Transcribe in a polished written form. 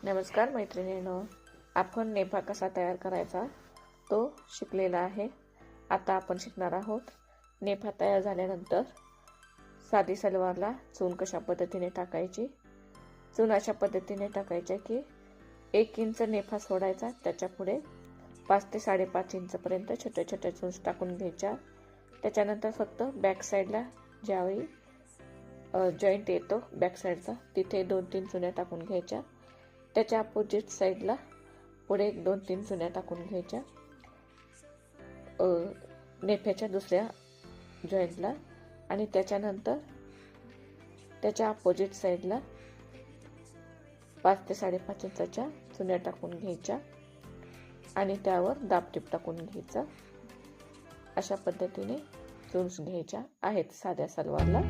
नमस्कार मैत्रिणींनो, आपण नेफा कसा तयार करायचा तो शिकलेला आहे। आता आपण शिकणार आहोत नेफा तयार झाल्यानंतर साधी सलवारला चून कशा पद्धतीने टाकायची। चून अशा पद्धतीने टाकायची की 1 इंच नेफा सोडायचा, त्याच्या पुढे 5 ते 5.5 इंच पर्यंत छोट्या छोट्या चून्स टाकून घ्यायच्या। त्याच्यानंतर फक्त बॅक साइडला ज्यावेळी जॉइंट येतो बॅक साइडचा तिथे 2-3 चुन्या टाकून घ्यायच्या। त्याच्या अपोजिट साइडला पुढे 2-3 चुन्या टाकून घ्यायच्या नेफ्याच्या दुसऱ्या जॉइंटला, आणि त्याच्यानंतर त्याच्या अपोजिट साइडला 5 ते 5.5 इंचाच्या चुन्या टाकून घ्यायच्या आणि त्यावर दाबटीप टाकून घ्यायचा। अशा पद्धतीने चून्स घ्यायच्या आहेत साध्या सलवारला।